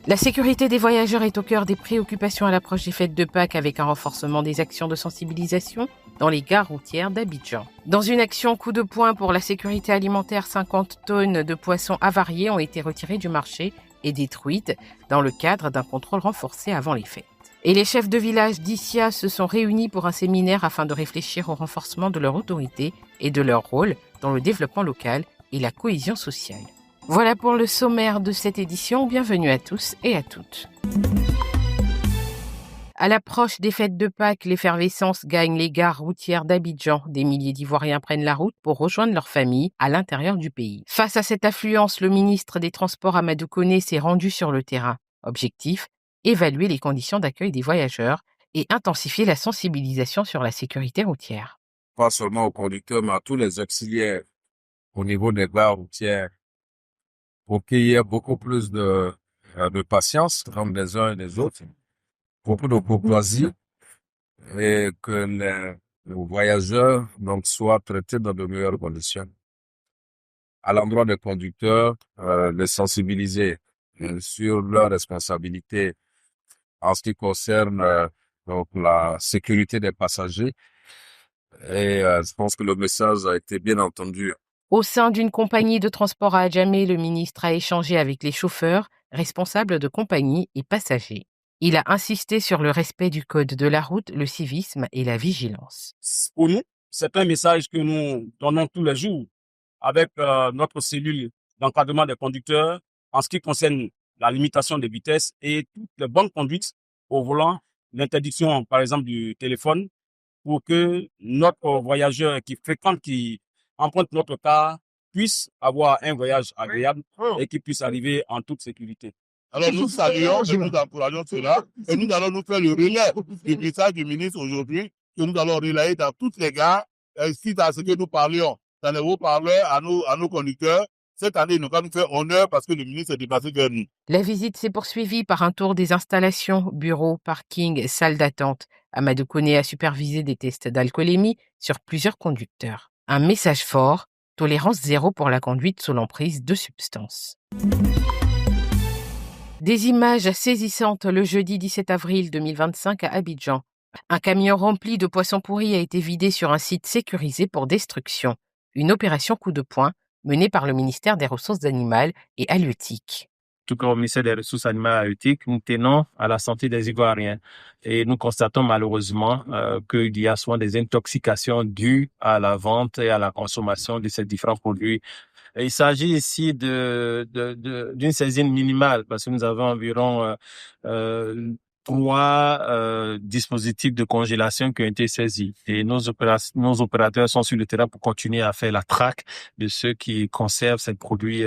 La sécurité des voyageurs est au cœur des préoccupations à l'approche des fêtes de Pâques avec un renforcement des actions de sensibilisation dans les gares routières d'Abidjan. Dans une action coup de poing pour la sécurité alimentaire, 50 tonnes de poissons avariés ont été retirées du marché et détruites dans le cadre d'un contrôle renforcé avant les fêtes. Et les chefs de village d'Issia se sont réunis pour un séminaire afin de réfléchir au renforcement de leur autorité et de leur rôle dans le développement local et la cohésion sociale. Voilà pour le sommaire de cette édition. Bienvenue à tous et à toutes. À l'approche des fêtes de Pâques, l'effervescence gagne les gares routières d'Abidjan. Des milliers d'Ivoiriens prennent la route pour rejoindre leurs familles à l'intérieur du pays. Face à cette affluence, le ministre des Transports Amadou Koné s'est rendu sur le terrain. Objectif, évaluer les conditions d'accueil des voyageurs et intensifier la sensibilisation sur la sécurité routière. Pas seulement aux conducteurs, mais à tous les auxiliaires au niveau des gares routières, pour qu'il y ait beaucoup plus de patience entre les uns et les autres, beaucoup de courtoisie et que les voyageurs donc soient traités dans de meilleures conditions. À l'endroit des conducteurs, les sensibiliser sur leurs responsabilités en ce qui concerne donc la sécurité des passagers. Et je pense que le message a été bien entendu. Au sein d'une compagnie de transport à Adjamé, le ministre a échangé avec les chauffeurs, responsables de compagnie et passagers. Il a insisté sur le respect du code de la route, le civisme et la vigilance. Pour nous, c'est un message que nous donnons tous les jours avec notre cellule d'encadrement des conducteurs en ce qui concerne la limitation des vitesses et toutes les bonnes conduites au volant, l'interdiction par exemple du téléphone pour que notre voyageur qui emprunte notre car puisse avoir un voyage agréable et qui puisse arriver en toute sécurité. Alors nous saluons et nous encourageons cela et nous allons nous faire le relais du message du ministre aujourd'hui que nous allons relayer dans toutes les gares suite à ce que nous parlions dans les haut-parleurs à nos conducteurs. Cette année, nous allons nous faire honneur parce que le ministre est déplacé vers nous. La visite s'est poursuivie par un tour des installations, bureaux, parkings, salles d'attente. Amadou Koné a supervisé des tests d'alcoolémie sur plusieurs conducteurs. Un message fort, tolérance zéro pour la conduite sous l'emprise de substances. Des images saisissantes le jeudi 17 avril 2025 à Abidjan. Un camion rempli de poissons pourris a été vidé sur un site sécurisé pour destruction. Une opération coup de poing menée par le ministère des Ressources animales et halieutiques. Tout comme au ministère des Ressources animales et halieutiques, nous tenons à la santé des Ivoiriens. Et nous constatons malheureusement qu'il y a souvent des intoxications dues à la vente et à la consommation de ces différents produits. Et il s'agit ici d'une saisine minimale parce que nous avons environ 3 dispositifs de congélation qui ont été saisis. Et nos opérateurs sont sur le terrain pour continuer à faire la traque de ceux qui conservent ces produits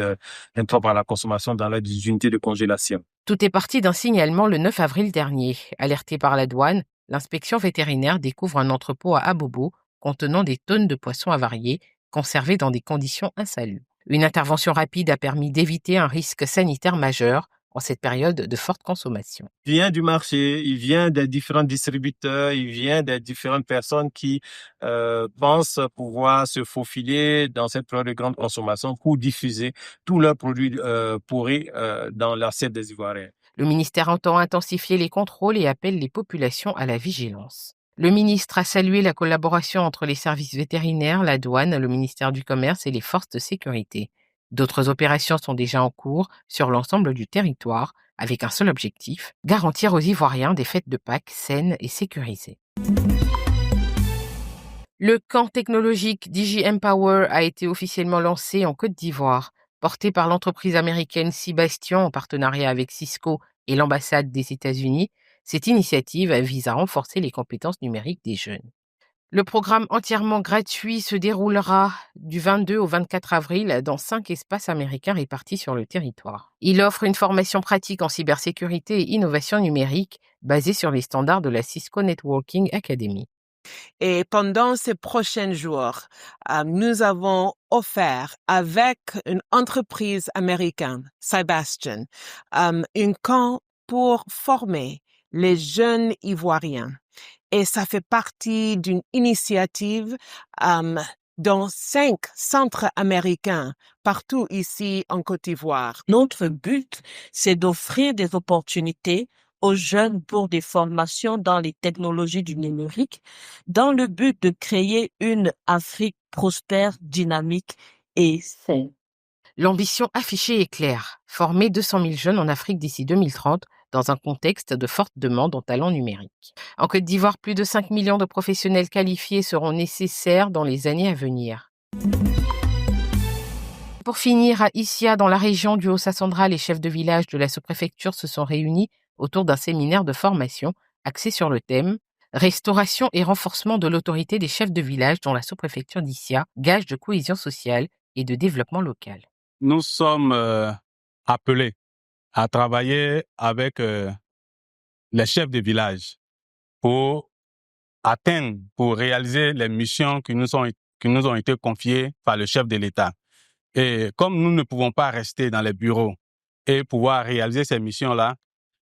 impropres à la consommation dans les unités de congélation. Tout est parti d'un signalement le 9 avril dernier. Alerté par la douane, l'inspection vétérinaire découvre un entrepôt à Abobo contenant des tonnes de poissons avariés conservés dans des conditions insalubres. Une intervention rapide a permis d'éviter un risque sanitaire majeur en cette période de forte consommation. Il vient du marché, il vient des différents distributeurs, il vient des différentes personnes qui pensent pouvoir se faufiler dans cette période de grande consommation pour diffuser tous leurs produits pourris dans l'assiette des Ivoiriens. Le ministère entend intensifier les contrôles et appelle les populations à la vigilance. Le ministre a salué la collaboration entre les services vétérinaires, la douane, le ministère du Commerce et les forces de sécurité. D'autres opérations sont déjà en cours sur l'ensemble du territoire, avec un seul objectif, garantir aux Ivoiriens des fêtes de Pâques saines et sécurisées. Le camp technologique Digi Empower a été officiellement lancé en Côte d'Ivoire. Porté par l'entreprise américaine Cibastion en partenariat avec Cisco et l'ambassade des États-Unis, cette initiative vise à renforcer les compétences numériques des jeunes. Le programme entièrement gratuit se déroulera du 22 au 24 avril dans 5 espaces américains répartis sur le territoire. Il offre une formation pratique en cybersécurité et innovation numérique basée sur les standards de la Cisco Networking Academy. Et pendant ces prochains jours, nous avons offert avec une entreprise américaine, Cibastion, un camp pour former les jeunes Ivoiriens. Et ça fait partie d'une initiative dans 5 centres américains partout ici en Côte d'Ivoire. Notre but, c'est d'offrir des opportunités aux jeunes pour des formations dans les technologies du numérique, dans le but de créer une Afrique prospère, dynamique et saine. L'ambition affichée est claire, former 200 000 jeunes en Afrique d'ici 2030 dans un contexte de forte demande en talents numériques. En Côte d'Ivoire, plus de 5 millions de professionnels qualifiés seront nécessaires dans les années à venir. Pour finir, à Issia, dans la région du Haut-Sassandra, les chefs de village de la sous-préfecture se sont réunis autour d'un séminaire de formation axé sur le thème « Restauration et renforcement de l'autorité des chefs de village dans la sous-préfecture d'Issia, gage de cohésion sociale et de développement local ». Nous sommes appelés à travailler avec les chefs de village pour atteindre, pour réaliser les missions qui nous ont été confiées par le chef de l'État. Et comme nous ne pouvons pas rester dans les bureaux et pouvoir réaliser ces missions-là,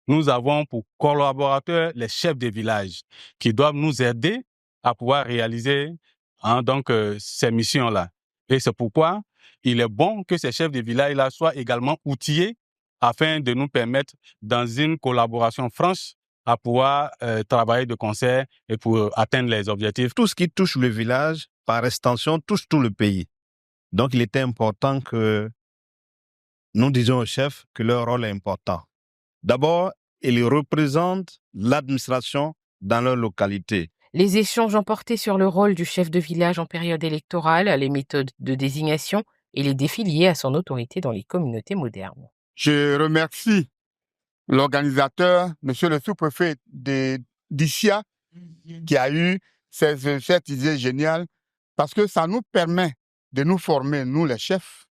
nous avons pour collaborateurs les chefs de village qui doivent nous aider à pouvoir réaliser ces missions-là. Et c'est pourquoi il est bon que ces chefs de village-là soient également outillés afin de nous permettre, dans une collaboration franche, à pouvoir travailler de concert et pour atteindre les objectifs. Tout ce qui touche le village, par extension, touche tout le pays. Donc, il était important que nous disions aux chefs que leur rôle est important. D'abord, ils représentent l'administration dans leur localité. Les échanges ont porté sur le rôle du chef de village en période électorale, les méthodes de désignation et les défis liés à son autorité dans les communautés modernes. Je remercie l'organisateur, monsieur le sous-préfet d'Issia, qui a eu cette idée géniale, parce que ça nous permet de nous former, nous les chefs,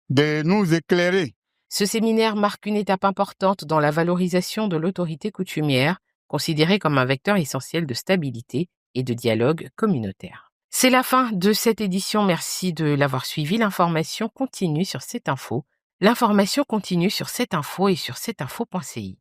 de nous éclairer. Ce séminaire marque une étape importante dans la valorisation de l'autorité coutumière, considérée comme un vecteur essentiel de stabilité et de dialogue communautaire. C'est la fin de cette édition. Merci de l'avoir suivi. L'information continue sur cette info. L'information continue sur cette info et sur cetteinfo.ci.